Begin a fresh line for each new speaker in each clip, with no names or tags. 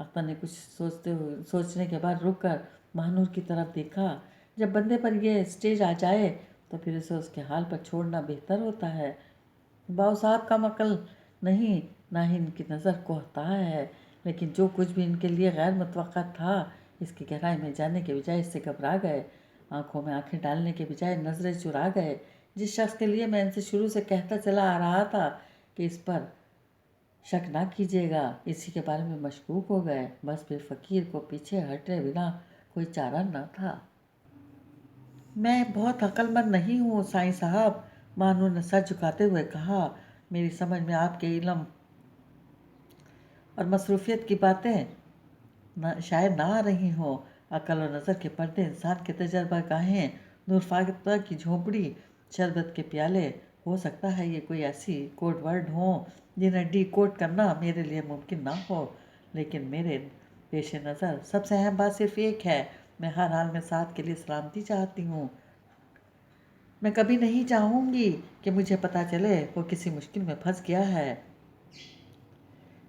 اختر نے کچھ سوچنے کے بعد رک کر مہنور کی طرف دیکھا۔ جب بندے پر یہ اسٹیج آ جائے تو پھر اسے اس کے حال پر چھوڑنا بہتر ہوتا ہے۔ باؤ صاحب کم عقل نہیں، نہ ہی ان کی نظر کوہتا ہے، لیکن جو کچھ بھی ان کے لیے غیر متوقع تھا اس کی گہرائی میں جانے کے بجائے اس سے گھبرا گئے، آنکھوں میں آنکھیں ڈالنے کے بجائے نظریں چرا گئے۔ جس شخص کے لیے میں ان سے شروع سے کہتا چلا آ رہا تھا کہ اس پر شک نہ کیجیے گا، اسی کے بارے میں مشکوک ہو گئے، بس پھر فقیر کو پیچھے ہٹے بنا کوئی چارہ نہ تھا۔ میں بہت عقل مند نہیں ہوں سائیں صاحب، مہنور نے سر جھکاتے ہوئے کہا، میری سمجھ میں آپ کے علم اور مصروفیت کی باتیں شاید نہ آ رہی ہوں۔ عقل اور نظر کے پردے انسان کے تجربہ گاہیں، نور فاختہ کی جھونپڑی، شربت کے پیالے، ہو سکتا ہے یہ کوئی ایسی کوڈ ورڈ ہوں جنہیں ڈی کوڈ کرنا میرے لیے ممکن نہ ہو، لیکن میرے پیش نظر سب سے اہم بات صرف ایک ہے، میں ہر حال میں ساتھ کے لیے سلامتی چاہتی ہوں۔ میں کبھی نہیں چاہوں گی کہ مجھے پتہ چلے وہ کسی مشکل میں پھنس گیا ہے،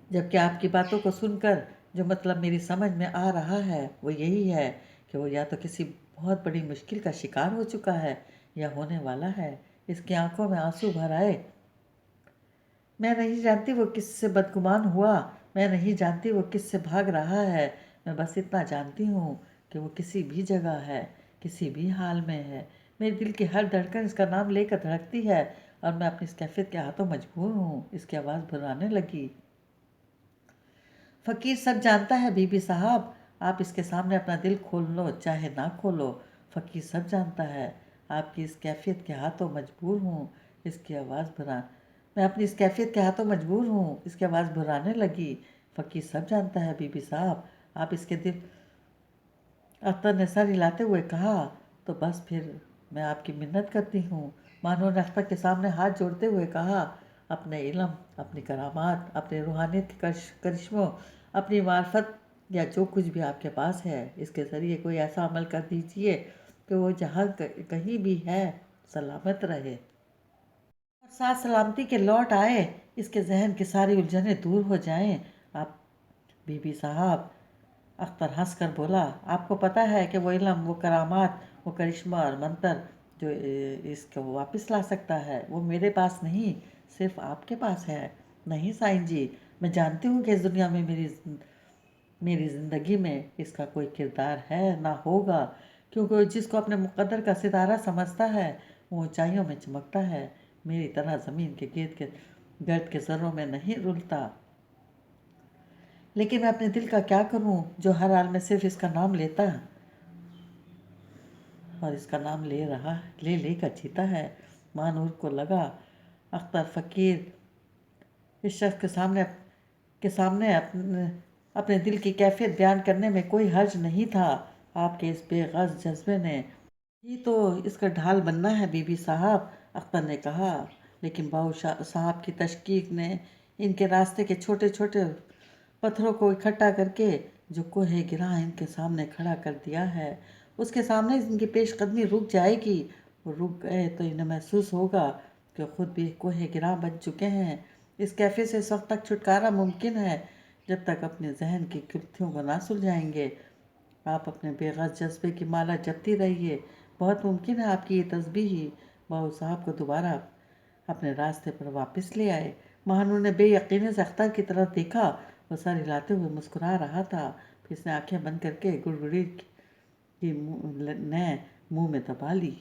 جبکہ آپ کی باتوں کو سن کر جو مطلب میری سمجھ میں آ رہا ہے وہ یہی ہے کہ وہ یا تو کسی بہت بڑی مشکل کا شکار ہو چکا ہے یا ہونے والا ہے۔ اس کی آنکھوں میں آنسو بھر آئے۔ میں نہیں جانتی وہ کس سے بدگمان ہوا، میں نہیں جانتی وہ کس سے بھاگ رہا ہے، میں بس اتنا جانتی ہوں کہ وہ کسی بھی جگہ ہے، کسی بھی حال میں ہے۔ میرے دل کی ہر دھڑکن اس کا نام لے کر دھڑکتی ہے اور میں اپنی اس کیفیت کے ہاتھوں مجبور ہوں۔ اس کی آواز بھرانے لگی۔ فقیر سب جانتا ہے بی بی صاحب، آپ اس کے سامنے اپنا دل کھول لو چاہے نہ کھولو، فقیر سب جانتا ہے، آپ کی اس کیفیت کے ہاتھوں مجبور ہوں۔ اس کی آواز میں اپنی اس کیفیت کے ہاتھوں مجبور ہوں، اس کی آواز بھرانے لگی۔ فقیر سب جانتا ہے بی بی صاحب، آپ اس کے دل، اختر نے سر ہلاتے ہوئے کہا، تو بس پھر میں آپ کی منت کرتی ہوں۔ مہنور نے اختر کے سامنے ہاتھ جوڑتے ہوئے کہا، اپنے علم، اپنی کرامات، اپنے روحانیت کے کرشموں، اپنی معرفت یا جو کچھ بھی آپ کے پاس ہے، اس کے ذریعے کوئی ایسا عمل کر دیجئے کہ وہ جہاں کہیں بھی ہے سلامت رہے اور ساتھ سلامتی کے لوٹ آئے، اس کے ذہن کی ساری الجھنیں دور ہو جائیں۔ آپ بی بی صاحب، اختر ہنس کر بولا، آپ کو پتہ ہے کہ وہ علم، وہ کرامات، وہ کرشمہ اور منتر جو اس کو واپس لا سکتا ہے، وہ میرے پاس نہیں، صرف آپ کے پاس ہے۔ نہیں سائیں جی، میں جانتی ہوں کہ اس دنیا میں میری زندگی میں اس کا کوئی کردار ہے نہ ہوگا، کیونکہ جس کو اپنے مقدر کا ستارہ سمجھتا ہے وہ اونچائیوں میں چمکتا ہے، میری طرح زمین کے گرد کے ذروں میں نہیں رلتا۔ لیکن میں اپنے دل کا کیا کروں جو ہر حال میں صرف اس کا نام لیتا اور اس کا نام لے کر جیتا ہے۔ مہنور کو لگا اختر فقیر اس شخص کے سامنے اپنے دل کی کیفیت بیان کرنے میں کوئی حرج نہیں تھا۔ آپ کے اس بے غرض جذبے نے ہی تو اس کا ڈھال بننا ہے بی بی صاحب، اختر نے کہا، لیکن باؤ صاحب کی تشکیق نے ان کے راستے کے چھوٹے چھوٹے پتھروں کو اکٹھا کر کے جو کوہ گراں ان کے سامنے کھڑا کر دیا ہے، اس کے سامنے ان کی پیش قدمی رک جائے گی۔ وہ رک گئے تو انہیں محسوس ہوگا کہ خود بھی کوہ گراں بن چکے ہیں۔ اس کیفے سے اس وقت تک چھٹکارا ممکن ہے جب تک اپنے ذہن کی گرفتیوں کو نہ سلجھائیں گے۔ آپ اپنے بے غرض جذبے کی مالا جپتی رہیے، بہت ممکن ہے آپ کی یہ تسبیح ہی باؤ صاحب کو دوبارہ اپنے راستے پر واپس لے آئے۔ مہنور نے بے یقینی سے اختر کی طرف دیکھا، وہ سر ہلاتے ہوئے مسکرا رہا تھا، پھر اس نے آنکھیں بند کر کے گڑگڑی کی منہ میں دبا لی۔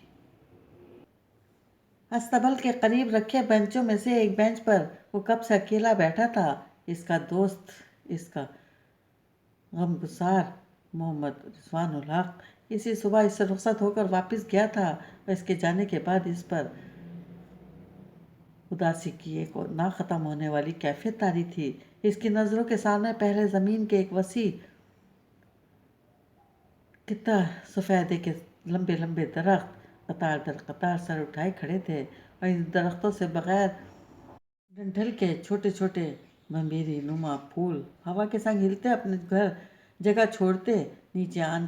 استبل کے قریب رکھے بینچوں میں سے ایک بینچ پر وہ کب سے اکیلا بیٹھا تھا۔ اس کا دوست، اس کا غمگسار محمد رضوان الحق اسی صبح اس سے رخصت ہو کر واپس گیا تھا اور اس کے جانے کے بعد اس پر اداسی کی ایک نہ ختم ہونے والی کیفیت طاری تھی۔ اس کی نظروں کے سامنے پہلے زمین کے ایک وسیع خطہ سفیدے کے لمبے لمبے درخت قطار در قطار سر اٹھائے کھڑے تھے اور ان درختوں سے بغیر ڈنٹھل کے چھوٹے چھوٹے بھنبیری نما پھول ہوا کے سنگ ہلتے اپنے جگہ چھوڑتے نیچے آن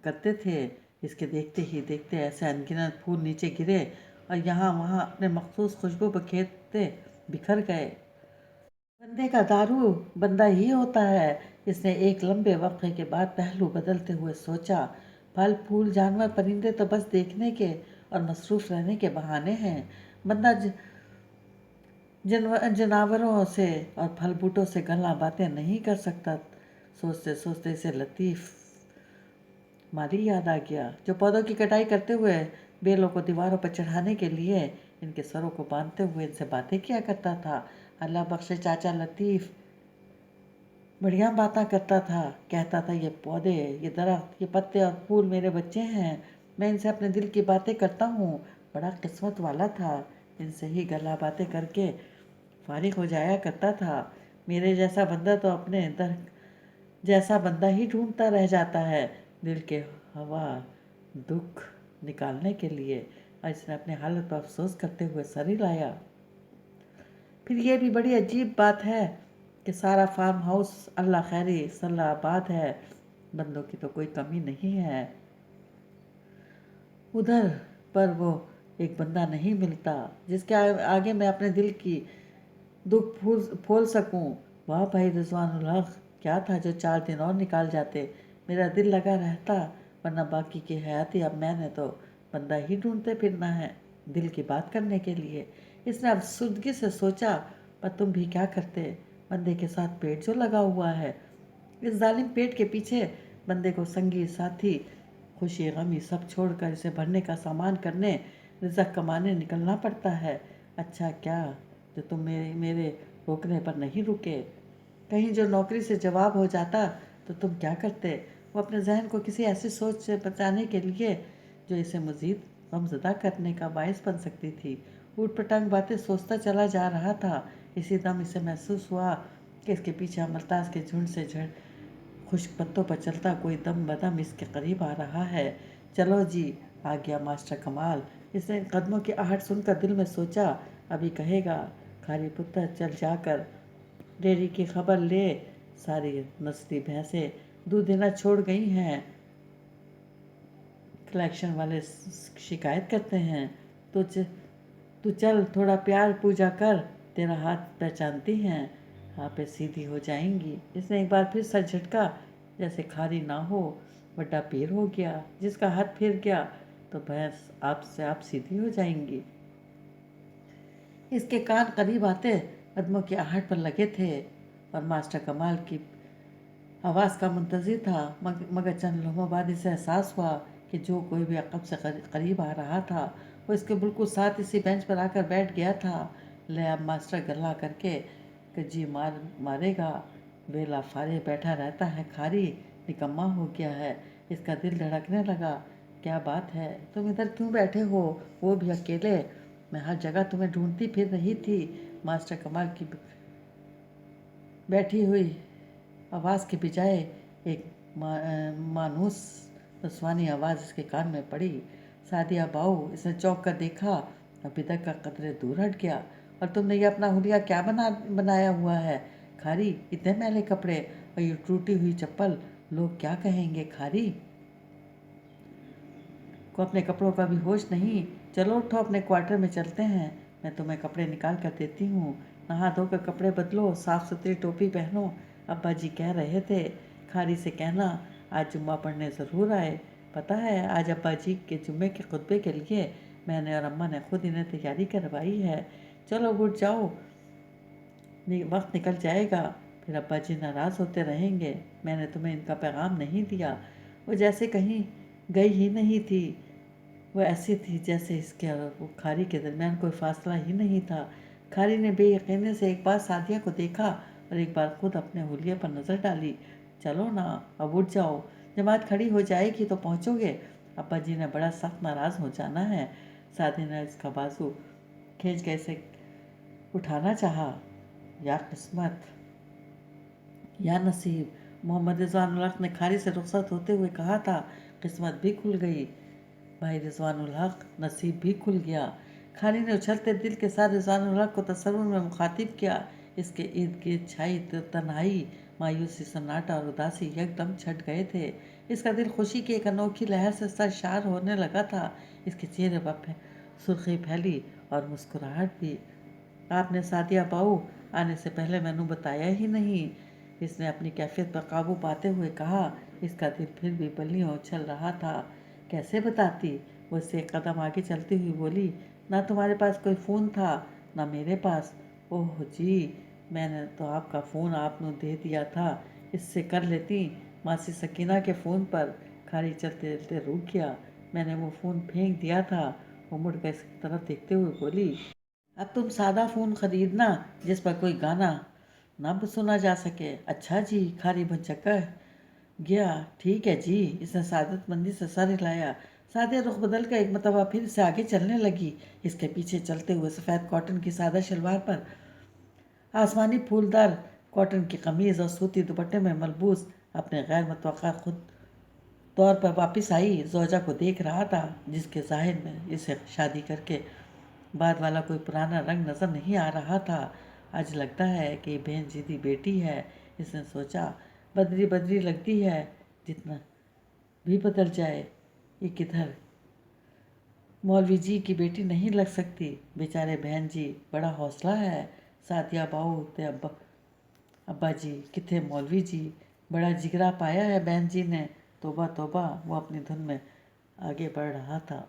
کرتے تھے۔ اس کے دیکھتے ہی دیکھتے ایسے انگنت پھول نیچے گرے اور یہاں وہاں اپنے مخصوص خوشبو بکھیرتے بکھر گئے۔ بندے کا دارو بندہ ہی ہوتا ہے، اس نے ایک لمبے وقفے کے بعد پہلو بدلتے ہوئے سوچا، پھل پھول جانور پرندے تو بس دیکھنے کے اور مصروف رہنے کے بہانے ہیں، بندہ جناوروں سے اور پھل بوٹوں سے گلا باتیں نہیں کر سکتا۔ سوچتے سوچتے اسے لطیف مالی یاد آ گیا، جو پودوں کی کٹائی کرتے ہوئے بیلوں کو دیواروں پر چڑھانے کے لیے ان کے سروں کو باندھتے ہوئے ان سے باتیں کیا کرتا تھا۔ اللہ بخشے چاچا لطیف بڑھیا باتاں کرتا تھا، کہتا تھا یہ پودے، یہ درخت، یہ پتے اور پھول میرے بچے ہیں، میں ان سے اپنے دل کی باتیں کرتا ہوں۔ بڑا قسمت والا تھا، ان سے ہی گلا باتیں کر کے فارغ ہو جایا کرتا تھا۔ میرے جیسا بندہ تو اپنے جیسا بندہ ہی ڈھونڈتا رہ جاتا ہے دل کے ہوا دکھ نکالنے کے لیے۔ اس نے اپنے حالت پر افسوس کرتے ہوئے سر ہلایا۔ پھر یہ بھی بڑی عجیب بات ہے کہ سارا فارم ہاؤس اللہ خیری صلاح آباد ہے، بندوں کی تو کوئی کمی نہیں ہے۔ ادھر پر وہ ایک بندہ نہیں ملتا جس کے آگے میں اپنے دل کی دکھ پھول سکوں۔ واہ بھائی رضوان الحق، کیا تھا جو 4 دن اور نکال جاتے، میرا دل لگا رہتا، ورنہ باقی کی حیاتی اب میں نے تو بندہ ہی ڈھونڈتے پھرنا ہے دل کی بات کرنے کے لیے۔ اس نے افسردگی سے سوچا، پر تم بھی کیا کرتے، بندے کے ساتھ پیٹ جو لگا ہوا ہے، اس ظالم پیٹ کے پیچھے بندے کو سنگی ساتھی خوشی غمی سب چھوڑ کر اسے بھرنے کا سامان کرنے، رزق کمانے نکلنا پڑتا ہے۔ اچھا کیا جو تم میرے روکنے پر نہیں رکے، کہیں جو نوکری سے جواب ہو جاتا تو تم کیا کرتے؟ وہ اپنے ذہن کو کسی ایسی سوچ سے بچانے کے لیے جو اسے مزید غمزدہ کرنے کا باعث بن سکتی تھی، اوٹ پٹانگ باتیں سوچتا چلا جا رہا تھا۔ اسی دم اسے محسوس ہوا کہ اس کے پیچھے املتاز کے جھنڈ سے خشک پتوں پر چلتا کوئی دم بدم اس کے قریب آ رہا ہے۔ چلو جی، آ گیا ماسٹر کمال۔ اس نے قدموں کی آہٹ سن کر دل میں سوچا، ابھی کہے گا کھاری پتر چل جا کر ڈیری کی خبر لے، ساری نسلی بھینسیں دودھ دینا چھوڑ گئی ہیں، کلیکشن والے شکایت کرتے ہیں، تو چل تھوڑا پیار پوجا کر، تیرا ہاتھ پہچانتی ہیں، ہاں پہ سیدھی ہو جائیں گی۔ اس نے ایک بار پھر سر جھٹکا، جیسے کھاری نہ ہو بڑا پیر ہو گیا، جس کا ہاتھ پھر گیا تو بھینس آپ سیدھی ہو جائیں گی۔ اس کے کان قریب آتے قدموں کی آہٹ پر لگے تھے اور ماسٹر کمال کی آواز کا منتظر تھا، مگر چند لمحوں بعد اسے احساس ہوا کہ جو کوئی بھی عقب سے قریب آ رہا تھا وہ اس کے بالکل ساتھ اسی بینچ پر آ کر بیٹھ گیا تھا۔ لے اب ماسٹر گلا کر کے کجی مارے گا، ویلا فارغ بیٹھا رہتا ہے، کھاری نکما ہو گیا ہے۔ اس کا دل دھڑکنے لگا، کیا بات ہے، تم ادھر کیوں بیٹھے ہو، وہ بھی اکیلے؟ میں ہر جگہ تمہیں ڈھونڈتی پھر رہی تھی۔ ماسٹر کمال کی بیٹھی ہوئی آواز کے بجائے ایک مانوس نسوانی آواز اس کے کان میں پڑی، سعدیہ باؤ۔ اس نے چونک کر دیکھا اور بدک کا قدرے دور ہٹ گیا۔ اور تم نے یہ اپنا حلیہ کیا بنایا ہوا ہے کھاری، اتنے میلے کپڑے اور یہ ٹوٹی ہوئی چپل، لوگ کیا کہیں گے کھاری؟ کو اپنے کپڑوں کا بھی ہوش نہیں؟ چلو اٹھو، اپنے کوارٹر میں چلتے ہیں، میں تمہیں کپڑے نکال کر دیتی ہوں، نہا دھو کر کپڑے بدلو، صاف ستھری ٹوپی پہنو۔ ابا جی کہہ رہے تھے کھاری سے کہنا آج جمعہ پڑھنے ضرور آئے، پتہ ہے آج ابا جی کے جمعے کے خطبے کے لیے میں نے اور اماں نے خود انہیں تیاری کروائی ہے۔ چلو اٹھ جاؤ، وقت نکل جائے گا، پھر ابا جی ناراض ہوتے رہیں گے، میں نے تمہیں ان کا پیغام نہیں دیا۔ وہ جیسے کہیں گئی ہی نہیں تھی، وہ ایسی تھی جیسے اس کے اور وہ کھاری کے درمیان کوئی فاصلہ ہی نہیں تھا۔ کھاری نے بے یقینی سے ایک بار سعدیہ کو دیکھا اور ایک بار خود اپنے حلیے پر نظر ڈالی۔ چلو نا، اب اٹھ جاؤ، جماعت کھڑی ہو جائے گی تو پہنچو گے، ابا جی نے بڑا سخت ناراض ہو جانا ہے۔ سعدیہ نے اس کا بازو کھینچ کے اسے اٹھانا چاہا۔ یا قسمت، یا نصیب، محمد رضوان الحق نے کھاری سے رخصت ہوتے ہوئے کہا تھا۔ قسمت بھی کھل گئی بھائی رضوان الحق، نصیب بھی کھل گیا۔ کھاری نے اچھلتے دل کے ساتھ رضوان الحق کو تصور میں مخاطب کیا۔ اس کے ارد گرد چھائی تنہائی، مایوسی، سناٹا اور اداسی یکدم چھٹ گئے تھے۔ اس کا دل خوشی کی ایک انوکھی لہر سے سرشار ہونے لگا تھا۔ اس کے چہرے پر سرخی پھیلی اور مسکراہٹ بھی۔ آپ نے سعدیہ باؤ آنے سے پہلے مینوں بتایا ہی نہیں، اس نے اپنی کیفیت پر قابو پاتے ہوئے کہا۔ اس کا دل پھر بھی بلیوں اچھل رہا تھا۔ کیسے بتاتی؟ وہ اس سے ایک قدم آگے چلتی ہوئی بولی۔ نہ تمہارے پاس کوئی فون تھا نہ میرے پاس۔ اوہ جی، میں نے تو آپ کا فون آپ نے دے دیا تھا، اس سے کر لیتی۔ ماسی سکینہ کے فون پر۔ کھاری چلتے چلتے رک گیا۔ میں نے وہ فون پھینک دیا تھا۔ وہ مڑ کر اس کی طرف دیکھتے ہوئے بولی۔ اب تم سادہ فون خریدنا جس پر کوئی گانا نہ سنا جا سکے۔ اچھا جی، کھاری بھنچکر گیا۔ ٹھیک ہے جی۔ اس نے سعادت مندی سے سر ہلایا۔ سادہ رخ بدل کر ایک مرتبہ پھر سے آگے چلنے لگی۔ اس کے پیچھے چلتے ہوئے سفید کاٹن کی سادہ شلوار پر آسمانی پھولدار کاٹن کی قمیض اور سوتی دوپٹے میں ملبوس اپنے غیر متوقع خود طور پر واپس آئی زوجہ کو دیکھ رہا تھا، جس کے ظاہر میں اسے شادی کر کے بعد والا کوئی پرانا رنگ نظر نہیں آ رہا تھا۔ آج لگتا ہے کہ یہ بہن جیدی بیٹی ہے، اس نے سوچا۔ بدری بدری لگتی ہے، جتنا بھی بدل جائے یہ کدھر مولوی جی کی بیٹی نہیں لگ سکتی۔ بیچارے بہن جی، بڑا حوصلہ ہے۔ ساتیا باؤ تے ابا جی کتنے مولوی جی، بڑا جگرا پایا ہے بہن جی نے۔ توبہ توبہ، وہ اپنی دھن میں آگے بڑھ رہا تھا۔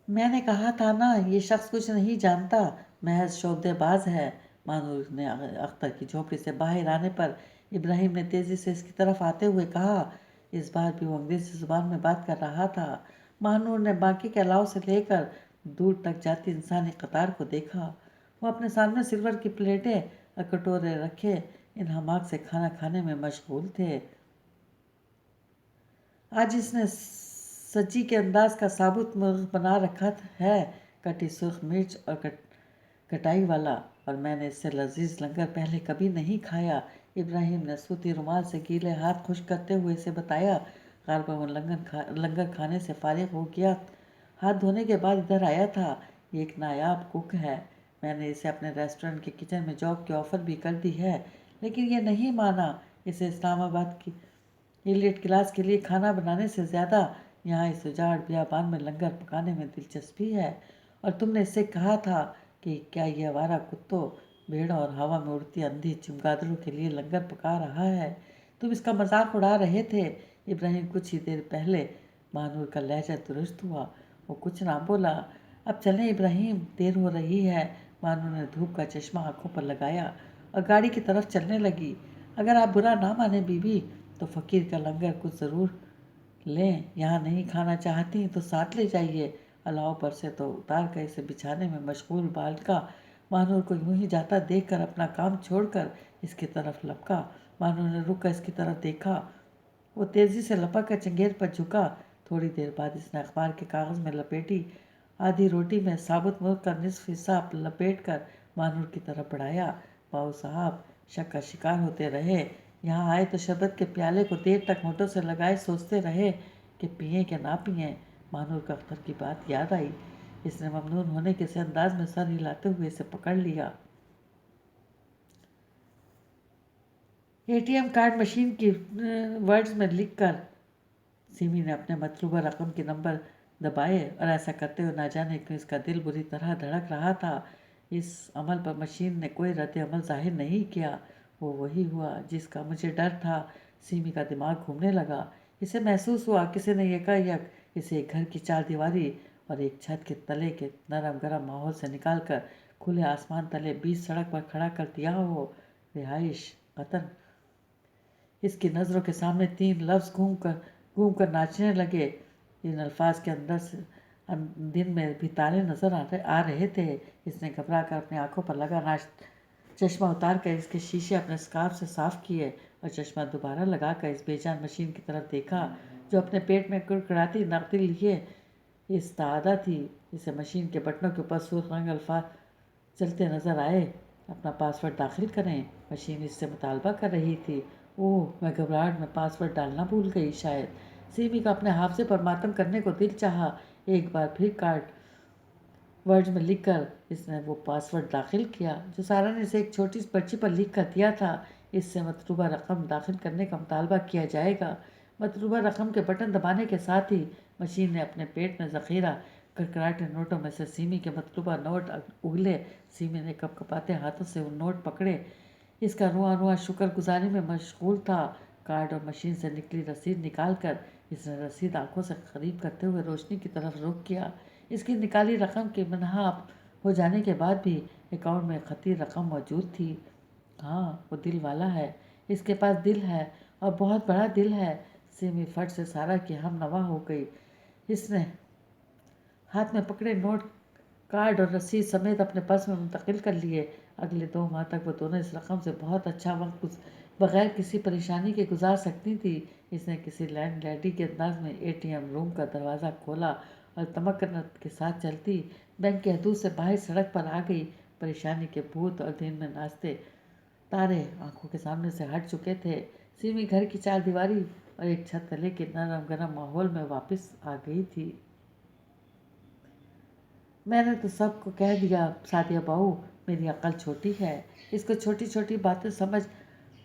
میں نے کہا تھا نا، یہ شخص کچھ نہیں جانتا، محض شعبدے باز ہے۔ مانور نے اختر کی جھونپڑی سے باہر آنے پر ابراہیم نے تیزی سے اس کی طرف آتے ہوئے کہا۔ اس بار بھی وہ انگریزی زبان میں بات کر رہا تھا۔ مانور نے باقی کے علاوہ سے لے کر دور تک جاتی انسانی قطار کو دیکھا۔ وہ اپنے سامنے سلور کی پلیٹیں اور کٹورے رکھے انہماک سے کھانا کھانے میں مشغول تھے۔ آج اس نے سچی کے انداز کا ثابت مرغ بنا رکھا ہے، کٹی سرخ مرچ اور کٹائی والا، اور میں نے اس سے لذیذ لنگر پہلے کبھی نہیں کھایا۔ ابراہیم نے سوتی رومال سے گیلے ہاتھ خشک کرتے ہوئے اسے بتایا۔ غالباً وہ لنگر کھانے سے فارغ ہو گیا، ہاتھ دھونے کے بعد ادھر آیا تھا۔ یہ ایک نایاب کک ہے، میں نے اسے اپنے ریسٹورنٹ کے کچن میں جاب کی آفر بھی کر دی ہے، لیکن یہ نہیں مانا۔ اسے اسلام آباد کی ایلیٹ کلاس کے لیے کھانا بنانے سے زیادہ یہاں اس اجاڑ بیابان میں لنگر پکانے میں دلچسپی ہے۔ اور تم نے اس سے کہا تھا کہ کیا یہ آوارہ کتوں، بھیڑوں اور ہوا میں اڑتی اندھی چمگادڑوں کے لیے لنگر پکا رہا ہے؟ تم اس کا مذاق اڑا رہے تھے۔ ابراہیم کچھ ہی دیر پہلے مانور کا لہجہ درست ہوا۔ وہ کچھ نہ بولا۔ اب چلیں ابراہیم، دیر ہو رہی ہے۔ مانور نے دھوپ کا چشمہ آنکھوں پر لگایا اور گاڑی کی طرف چلنے لگی۔ اگر آپ برا نہ مانیں بی بی، تو فقیر کا لنگر کچھ ضرور لیں۔ یہاں نہیں کھانا چاہتی تو ساتھ لے جائیے۔ الاؤ پر سے تو اتار کر اسے بچھانے میں مشغول بالکا مانور کو یوں ہی جاتا دیکھ کر اپنا کام چھوڑ کر اس کی طرف لپکا۔ مانور نے رک کر اس کی طرف دیکھا۔ وہ تیزی سے لپک کر چنگیز پر جھکا۔ تھوڑی دیر بعد اس نے اخبار کے کاغذ میں لپیٹی آدھی روٹی میں ثابت مرغ کا نصف حصہ لپیٹ کر مانور کی طرف بڑھایا۔ باؤ صاحب شک کا شکار ہوتے رہے۔ یہاں آئے تو شربت کے پیالے کو دیر تک ہونٹوں سے لگائے سوچتے رہے کہ پئیں کہ نہ پئیں۔ مانور کو اختر کی بات یاد آئی۔ اس نے ممنون ہونے کے سے انداز میں سر ہلاتے ہوئے اسے پکڑ لیا۔ A T M card machine کی ورڈز میں لکھ کر سیمی نے اپنے مطلوبہ رقم کے نمبر دبائے، اور ایسا کرتے ہوئے نہ جانے کیوں اس کا دل بری طرح دھڑک رہا تھا۔ اس عمل پر مشین نے کوئی رد عمل ظاہر نہیں کیا۔ وہ وہی ہوا جس کا مجھے ڈر تھا۔ سیمی کا دماغ گھومنے لگا۔ اسے محسوس ہوا کسی نے یکایک اسے ایک گھر کی چار دیواری اور ایک چھت کے تلے کے نرم گرم ماحول سے نکال کر کھلے آسمان تلے بیچ سڑک پر کھڑا کر دیا ہو۔ رہائش قطن۔ اس کی نظروں کے سامنے تین لفظ گھوم کر ناچنے لگے۔ ان الفاظ کے اندر سے دن میں بھی تارے نظر آ رہے تھے۔ اس نے گھبرا کر اپنی آنکھوں پر لگا چشمہ اتار کر اس کے شیشے اپنے اسکارف سے صاف کیے، اور چشمہ دوبارہ لگا کر اس بے جان مشین کی طرف دیکھا جو اپنے پیٹ میں کڑکڑاتی نقدی لیے استعداد تھی۔ اسے مشین کے بٹنوں کے اوپر سرخ رنگ الفاظ چلتے نظر آئے۔ اپنا پاس ورڈ داخل کریں۔ مشین اس سے مطالبہ کر رہی تھی۔ اوہ، میں گھبراہٹ میں پاس ورڈ ڈالنا بھول گئی شاید۔ سیمی کا اپنے حافظے پر ماتم کرنے کو دل چاہا۔ ایک بار پھر کارڈ ورڈز میں لکھ کر اس نے وہ پاس ورڈ داخل کیا جو سارا نے اسے ایک چھوٹی سی پرچی پر لکھ کر دیا تھا۔ اس سے مطلوبہ رقم داخل کرنے کا مطالبہ کیا جائے گا۔ مطلوبہ رقم کے بٹن دبانے کے ساتھ ہی مشین نے اپنے پیٹ میں ذخیرہ کڑکڑاتے نوٹوں میں سے سیمی کے مطلوبہ نوٹ اگلے۔ سیمی نے کپ کپاتے ہاتھوں سے وہ نوٹ پکڑے۔ اس کا رواں رواں شکر گزاری میں مشغول تھا۔ کارڈ اور مشین سے نکلی رسید نکال کر اس نے رسید آنکھوں سے قریب کرتے ہوئے روشنی کی طرف رخ کیا۔ اس کی نکالی رقم کے منحاف ہو جانے کے بعد بھی اکاؤنٹ میں خطی رقم موجود تھی۔ ہاں، وہ دل والا ہے، اس کے پاس دل ہے اور بہت بڑا دل ہے۔ سیمی فٹ سے سارا کی ہم نوا ہو گئی۔ اس نے ہاتھ میں پکڑے نوٹ، کارڈ اور رسید سمیت اپنے پرس میں منتقل کر لیے۔ اگلے 2 ماہ تک وہ دونوں اس رقم سے بہت اچھا وقت بغیر کسی پریشانی کے گزار سکتی تھی۔ اس نے کسی لینڈ لیڈی کے انداز میں ATM روم کا دروازہ کھولا اور تمکنت کے ساتھ چلتی بینک کی حدود سے باہر سڑک پر آ گئی۔ پریشانی کے بھوت اور دن میں ناچتے تارے آنکھوں کے سامنے سے ہٹ چکے تھے۔ سیمی گھر کی 4 دیواری اور ایک چھت تلے کے نرم گرم ماحول میں واپس آ گئی تھی۔ میں نے تو سب کو کہہ دیا سعدیہ بہو، میری عقل چھوٹی ہے، اس کو چھوٹی چھوٹی باتیں سمجھ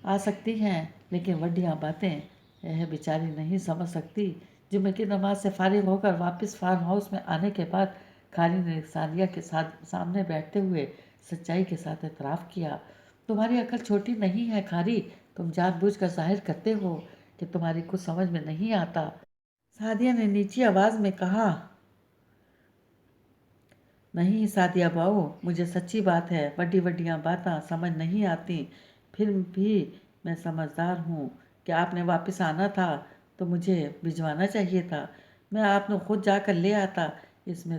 آ سکتی ہیں، لیکن وڈیاں باتیں یہ بیچاری نہیں سمجھ سکتی۔ جمعے کی نماز سے فارغ ہو کر واپس فارم ہاؤس میں آنے کے بعد کھاری نے سعدیہ کے سامنے بیٹھتے ہوئے سچائی کے ساتھ اعتراف کیا۔ تمہاری عقل چھوٹی نہیں ہے کھاری، تم جان بوجھ کر ظاہر کرتے ہو کہ تمہاری کچھ سمجھ میں نہیں آتا۔ سعدیہ نے نیچی آواز میں کہا۔ نہیں سعدیہ بہو، مجھے سچی بات ہے وڈی وڈیاں باتاں سمجھ نہیں آتی، پھر بھی میں سمجھدار ہوں کہ آپ نے واپس آنا تھا تو مجھے بھجوانا چاہیے تھا، میں آپ نے خود جا کر لے آتا، اس میں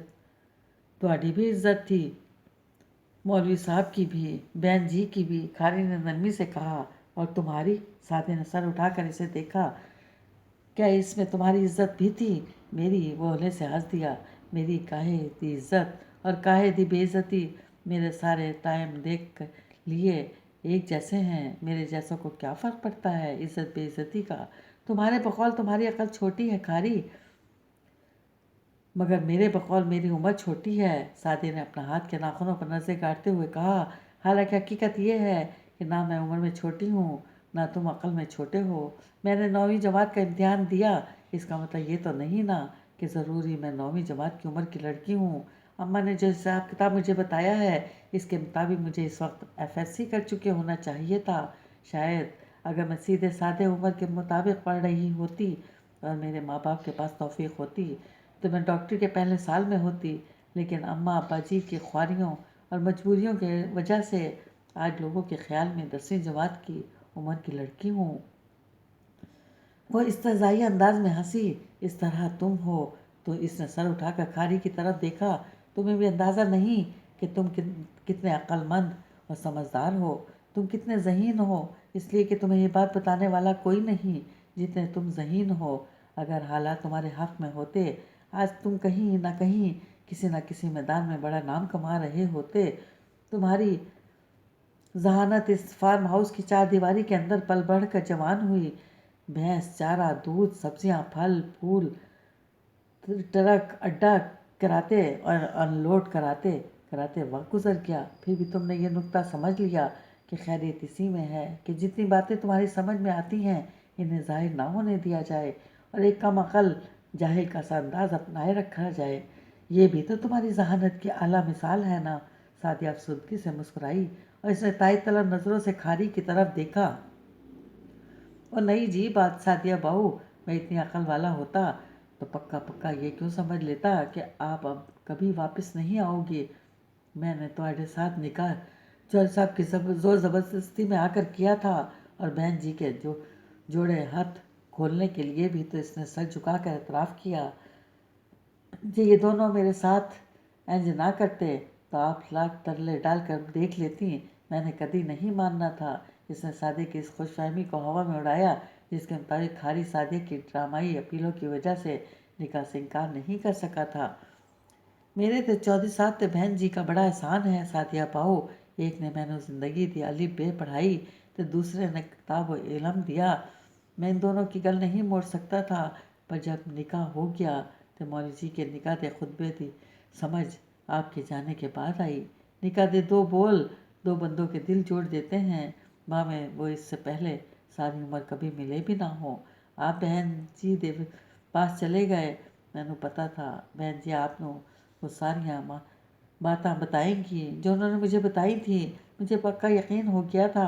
تہاڈی بھی عزت تھی، مولوی صاحب کی بھی، بہن جی کی بھی، کھاری نے نرمی سے کہا۔ اور تمہاری؟ سعدیہ نے سر اٹھا کر اسے دیکھا۔ کیا اس میں تمہاری عزت بھی تھی؟ میری؟ وہ ہولے سے ہنس دیا۔ میری کاہے دی عزت اور کاہے دی بے عزتی، میرے سارے ٹائم دیکھ لیے ایک جیسے ہیں، میرے جیسوں کو کیا فرق پڑتا ہے عزت بے عزتی کا؟ تمہارے بقول تمہاری عقل چھوٹی ہے کھاری، مگر میرے بقول میری عمر چھوٹی ہے۔ سعدیہ نے اپنا ہاتھ کے ناخنوں پر نظریں گاڑتے ہوئے کہا۔ حالانکہ حقیقت یہ ہے کہ نہ میں عمر میں چھوٹی ہوں نہ تم عقل میں چھوٹے ہو۔ میں نے 9ویں جماعت کا امتحان دیا، اس کا مطلب یہ تو نہیں نا کہ ضروری میں 9ویں جماعت کی عمر کی لڑکی ہوں۔ اماں نے جو حساب کتاب مجھے بتایا ہے اس کے مطابق مجھے اس وقت FSC کر چکے ہونا چاہیے تھا۔ شاید اگر میں سیدھے سادے عمر کے مطابق پڑھ رہی ہوتی اور میرے ماں باپ کے پاس توفیق ہوتی تو میں ڈاکٹری کے پہلے سال میں ہوتی، لیکن اماں ابا جی کی خواریوں اور مجبوریوں کی وجہ سے آج لوگوں کے خیال میں 10ویں جماعت کی عمر کی لڑکی ہوں۔ وہ استہزائی انداز میں ہنسی۔ اس طرح تم ہو تو اس نے سر اٹھا کر کھاری کی طرف دیکھا۔ تمہیں بھی اندازہ نہیں کہ تم کتنے عقل مند اور سمجھدار ہو، تم کتنے ذہین ہو، اس لیے کہ تمہیں یہ بات بتانے والا کوئی نہیں جتنے تم ذہین ہو۔ اگر حالات تمہارے حق میں ہوتے آج تم کہیں نہ کسی میدان میں بڑا نام کما رہے ہوتے۔ تمہاری ذہانت اس فارم ہاؤس کی 4 دیواری کے اندر پل بڑھ کر جوان ہوئی۔ بھینس چارہ، دودھ، سبزیاں، پھل پھول، ٹرک اڈا کراتے اور ان لوڈ کراتے وقت گزر گیا۔ پھر بھی تم نے یہ نکتہ سمجھ لیا کہ خیریت اسی میں ہے کہ جتنی باتیں تمہاری سمجھ میں آتی ہیں انہیں ظاہر نہ ہونے دیا جائے اور ایک کم عقل جاہل کا سا انداز اپنائے رکھا جائے۔ یہ بھی تو تمہاری ذہانت کی اعلیٰ مثال ہے نا۔ سعدیہ افسردگی سے مسکرائی اور اس نے تائید طلب نظروں سے کھاری کی طرف دیکھا۔ اور نہیں جی بات سعدیہ بہو، میں اتنی عقل والا ہوتا تو پکا یہ کیوں سمجھ لیتا کہ آپ اب کبھی واپس نہیں آؤ گے۔ میں نے تمہارے ساتھ نکاح جوہر صاحب کی زور زبردستی میں آ کر کیا تھا، اور بہن جی کے جوڑے ہاتھ کھولنے کے لیے بھی تو اس نے سر جھکا کر اعتراف کیا۔ جی یہ دونوں میرے ساتھ انج نہ کرتے تو آپ لاکھ ترلے ڈال کر دیکھ لیتی، میں نے کبھی نہیں ماننا تھا۔ اس نے سعدیہ کی اس خوش فہمی کو ہوا میں اڑایا جس کے مطابق کھاری سعدیہ کی ڈرامائی اپیلوں کی وجہ سے نکاح سے انکار نہیں کر سکا تھا۔ میرے تے چودھری صاحب تے بہن جی کا بڑا احسان ہے سعدیہ بہو، ایک نے میں نے زندگی دی الف بے پڑھائی تے دوسرے نے کتاب و علم دیا۔ میں ان دونوں کی گل نہیں موڑ سکتا تھا، پر جب نکاح ہو گیا تو مولوی جی کے نکاح دے خطبے دی سمجھ آپ کے جانے کے بعد آئی۔ نکاح دے 2 بول 2 بندوں کے دل جوڑ دیتے ہیں، میں وہ اس سے پہلے ساری عمر کبھی ملے بھی نہ ہوں۔ آپ بہن جی دے پاس چلے گئے، مینوں پتا تھا بہن جی آپ نوں وہ ساریاں باتاں بتائیں گی جو انہوں نے مجھے بتائی تھی۔ مجھے پکا یقین ہو گیا تھا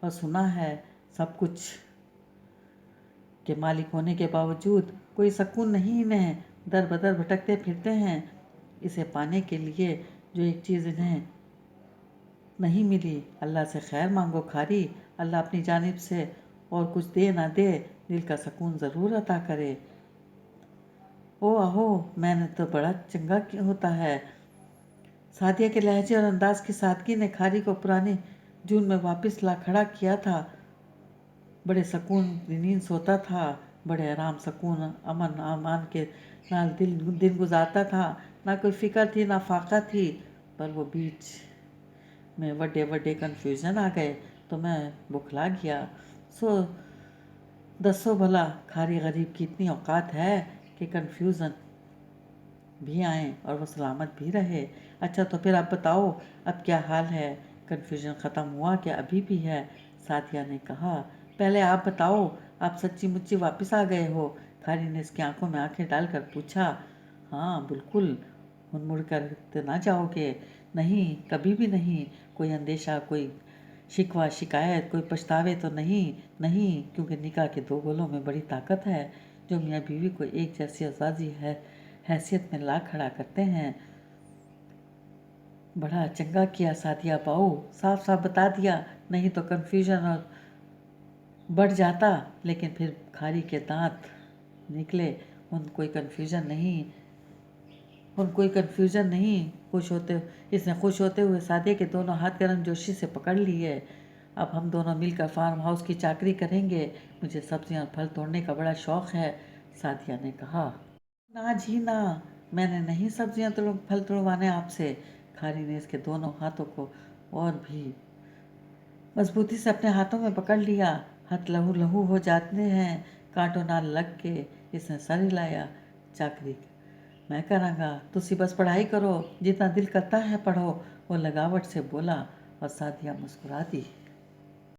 اور سنا ہے سب کچھ کہ مالک ہونے کے باوجود کوئی سکون نہیں انہیں، در بدر بھٹکتے پھرتے ہیں۔ اسے پانے کے لیے جو ایک چیز انہیں نہیں ملی، اللہ سے خیر مانگو کھاری، اللہ اپنی جانب سے اور کچھ دے نہ دے دل کا سکون ضرور عطا کرے۔ او آہو، میں نے تو بڑا چنگا ہوتا ہے۔ سعدیہ کے لہجے اور انداز کی سادگی نے کھاری کو پرانی جون میں واپس لا کھڑا کیا تھا۔ بڑے سکون کی نیند سوتا تھا، بڑے آرام سکون امن امان کے نال دن گزارتا تھا، نہ کوئی فکر تھی نہ فاقہ تھی۔ پر وہ بیچ میں وڈے کنفیوژن آ گئے تو میں بکھلا گیا۔ دسو بھلا کھاری غریب کی اتنی اوقات ہے کہ کنفیوژن بھی آئیں اور وہ سلامت بھی رہے۔ اچھا تو پھر اب بتاؤ اب کیا حال ہے؟ کنفیوژن ختم ہوا کہ ابھی بھی ہے؟ سعدیہ نے کہا۔ پہلے آپ بتاؤ، آپ سچی مچی واپس آ گئے ہو؟ کھاری نے اس کی آنکھوں میں آنکھیں ڈال کر پوچھا۔ ہاں بالکل، مڑ کر تو نہ جاؤ گے؟ نہیں، کبھی بھی نہیں۔ کوئی اندیشہ، کوئی شکوہ شکایت، کوئی پچھتاوے تو نہیں، کیونکہ نکاح کے دو گولوں میں بڑی طاقت ہے جو میاں بیوی کو ایک جیسی ازواجی حیثیت میں لا کھڑا کرتے ہیں۔ بڑا چنگا کیا سعدیہ باؤ، صاف صاف بتا دیا، نہیں تو کنفیوژن اور بڑھ جاتا۔ لیکن پھر کھاری کے دانت نکلے۔ ان کوئی کنفیوژن نہیں۔ اس نے خوش ہوتے ہوئے سعدیہ کے دونوں ہاتھ گرم جوشی سے پکڑ لیے۔ اب ہم دونوں مل کر فارم ہاؤس کی چاکری کریں گے۔ مجھے سبزیاں اور پھل توڑنے کا بڑا شوق ہے، سعدیہ نے کہا۔ نا جی نا، میں نے نہیں سبزیاں پھل توڑوانے آپ سے۔ کھاری نے اس کے دونوں ہاتھوں کو اور بھی مضبوطی سے اپنے ہاتھوں میں پکڑ لیا۔ ہاتھ لہو ہو جاتے ہیں کانٹوں نال لگ کے۔ اس نے سر ہلایا۔ چاکری میں کراں گا، تسی بس پڑھائی کرو، جتنا دل کرتا ہے پڑھو، وہ لگاوٹ سے بولا اور سعدیہ مسکرا دی۔